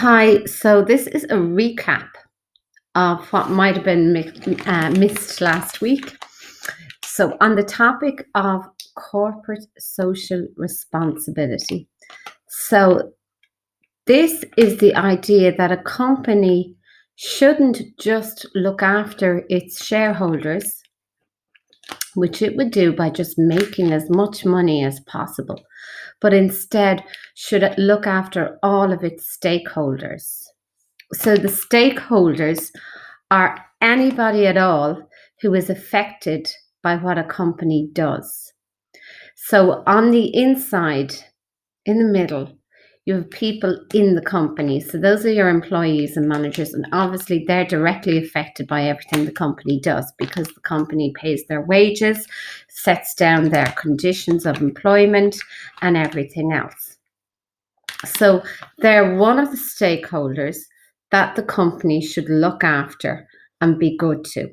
Hi, so this is a recap of what might have been missed last week. So, on the topic of corporate social responsibility. So, this is the idea that a company shouldn't just look after its shareholders, which it would do by just making as much money as possible, but instead should look after all of its stakeholders. So the stakeholders are anybody at all who is affected by what a company does. So on the inside, in the middle, you have people in the company. So those are your employees and managers. And obviously, they're directly affected by everything the company does because the company pays their wages, sets down their conditions of employment, and everything else. So they're one of the stakeholders that the company should look after and be good to.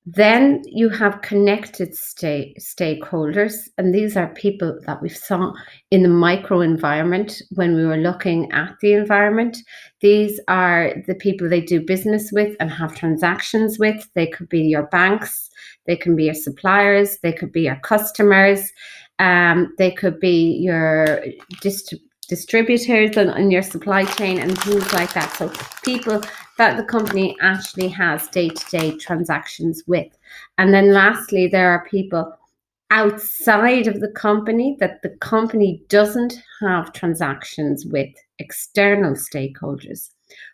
Then you have connected stakeholders, and these are people that we saw in the micro environment when we were looking at the environment. These are the people they do business with and have transactions with. They could be your banks, they can be your suppliers, they could be your customers, they could be your distributors and your supply chain and things like that. So people that the company actually has day-to-day transactions with. And then lastly, there are people outside of the company that the company doesn't have transactions with, external stakeholders.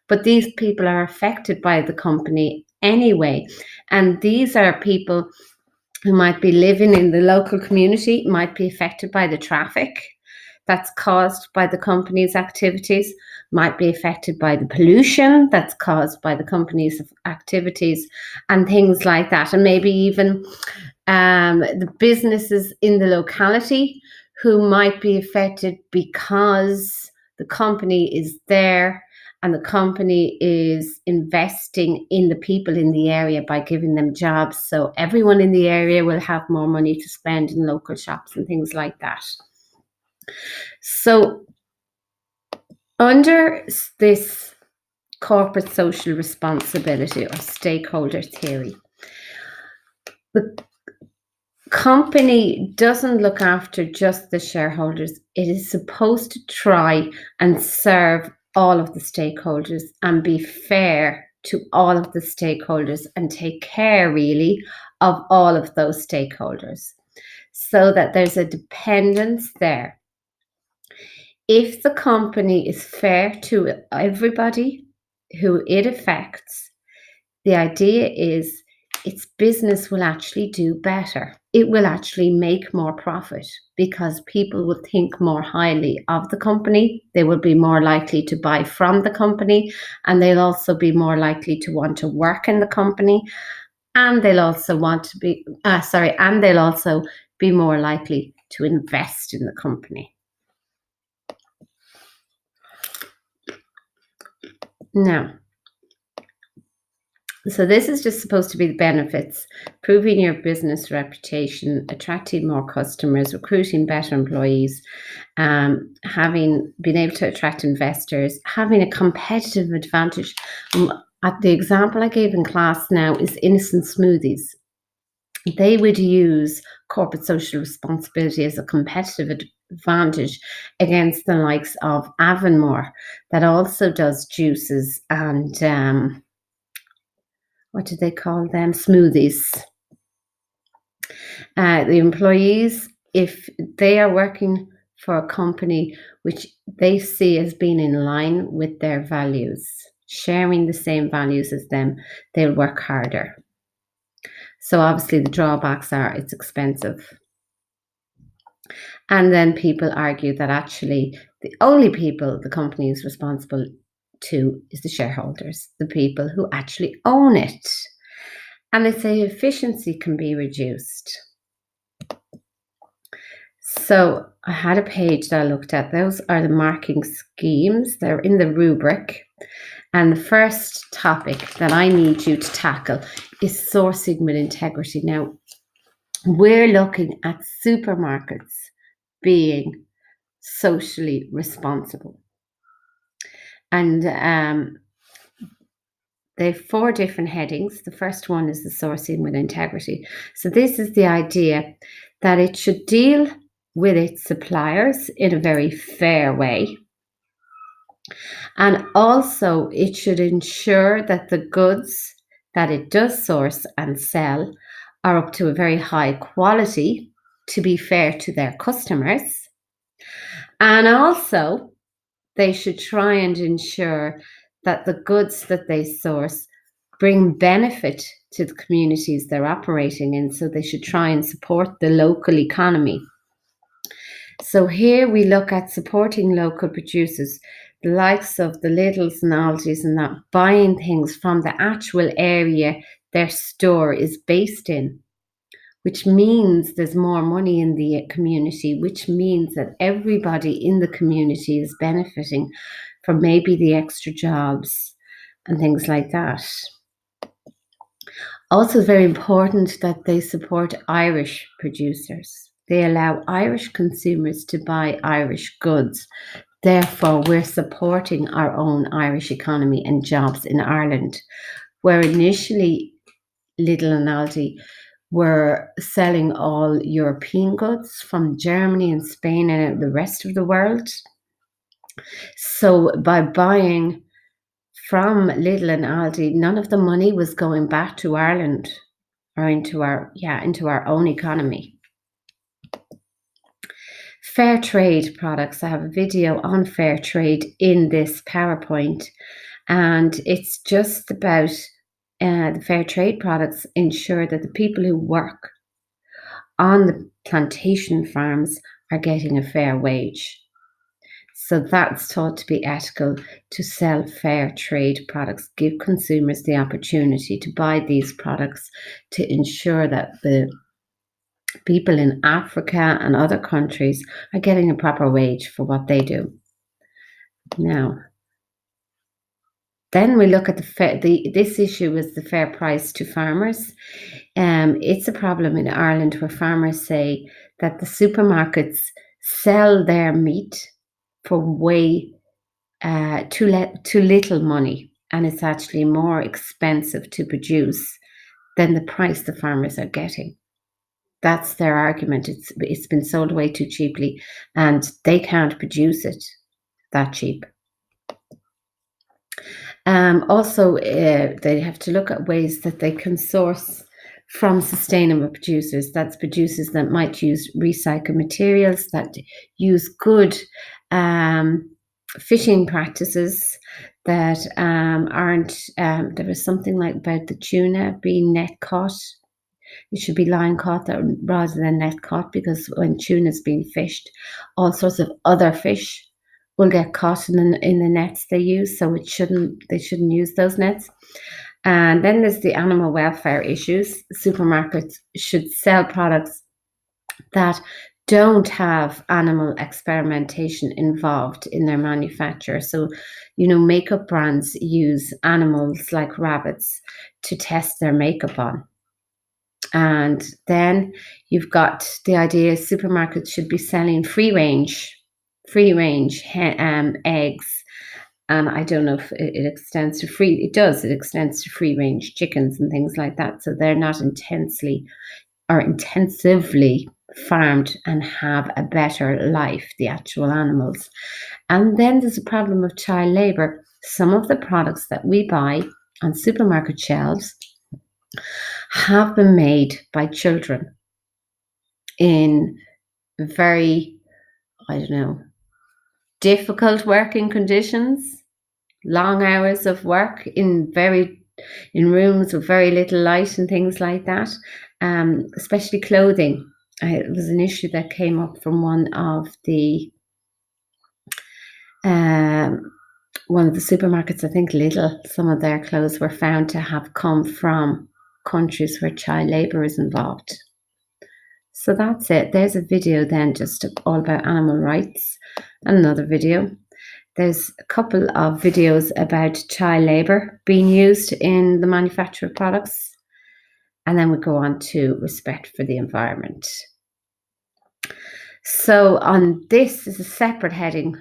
But these people are affected by the company anyway. And these are people who might be living in the local community, might be affected by the traffic that's caused by the company's activities, might be affected by the pollution that's caused by the company's activities, and things like that. And maybe even the businesses in the locality who might be affected because the company is there and the company is investing in the people in the area by giving them jobs. So everyone in the area will have more money to spend in local shops and things like that. So, under this corporate social responsibility or stakeholder theory, the company doesn't look after just the shareholders. It is supposed to try and serve all of the stakeholders and be fair to all of the stakeholders and take care, really, of all of those stakeholders so that there's a dependence there. If the company is fair to everybody who it affects, the idea is its business will actually do better. It will actually make more profit because people will think more highly of the company. They will be more likely to buy from the company, and they'll also be more likely to want to work in the company. And they'll also and they'll also be more likely to invest in the company. Now, so this is just supposed to be the benefits: improving your business reputation, attracting more customers, recruiting better employees, having been able to attract investors, having a competitive advantage. At the example I gave in class now is innocent smoothies. They would use corporate social responsibility as a competitive advantage against the likes of Avonmore, that also does juices and what do they call them? Smoothies. The employees, if they are working for a company which they see as being in line with their values, sharing the same values as them, they'll work harder. So obviously the drawbacks are it's expensive. And then people argue that actually the only people the company is responsible to is the shareholders, the people who actually own it. And they say efficiency can be reduced. So I had a page that I looked at. Those are the marking schemes. They're in the rubric. And the first topic that I need you to tackle is sourcing with integrity. Now, we're looking at supermarkets being socially responsible. And they have 4 different headings. The first one is the sourcing with integrity. So this is the idea that it should deal with its suppliers in a very fair way. And also, it should ensure that the goods that it does source and sell are up to a very high quality to be fair to their customers. And also, they should try and ensure that the goods that they source bring benefit to the communities they're operating in. So they should try and support the local economy. So here we look at supporting local producers, the likes of the Lidls and Aldi's and that, buying things from the actual area their store is based in, which means there's more money in the community, which means that everybody in the community is benefiting from maybe the extra jobs and things like that. Also, very important that they support Irish producers. They allow Irish consumers to buy Irish goods. Therefore, we're supporting our own Irish economy and jobs in Ireland, where initially Lidl and Aldi were selling all European goods from Germany and Spain and the rest of the world. So by buying from Lidl and Aldi, none of the money was going back to Ireland or into our own economy. Fair trade products. I have a video on fair trade in this PowerPoint, and it's just about the fair trade products ensure that the people who work on the plantation farms are getting a fair wage. So that's thought to be ethical to sell fair trade products, give consumers the opportunity to buy these products to ensure that the people in Africa and other countries are getting a proper wage for what they do. Now, then we look at this issue is the fair price to farmers. It's a problem in Ireland where farmers say that the supermarkets sell their meat for way too little money, and it's actually more expensive to produce than the price the farmers are getting. That's their argument. It's been sold away too cheaply, and they can't produce it that cheap. Also, they have to look at ways that they can source from sustainable producers. That's producers that might use recycled materials, that use good fishing practices, that aren't. There was something like about the tuna being net caught. It should be line caught rather than net caught, because when tuna is being fished, all sorts of other fish will get caught in the nets they use. So they shouldn't use those nets. And then there's the animal welfare issues. Supermarkets should sell products that don't have animal experimentation involved in their manufacture. So, makeup brands use animals like rabbits to test their makeup on. And then you've got the idea supermarkets should be selling free range eggs. And I don't know if it extends to free. It does. It extends to free range chickens and things like that. So they're not intensively farmed and have a better life, the actual animals. And then there's a problem of child labour. Some of the products that we buy on supermarket shelves have been made by children in very, difficult working conditions, long hours of work in rooms with very little light and things like that, especially clothing. It was an issue that came up from one of the supermarkets, I think Lidl. Some of their clothes were found to have come from countries where child labour is involved. So that's it. There's a video then just all about animal rights, and another video. There's a couple of videos about child labour being used in the manufacture of products. And then we go on to respect for the environment. So on this is a separate heading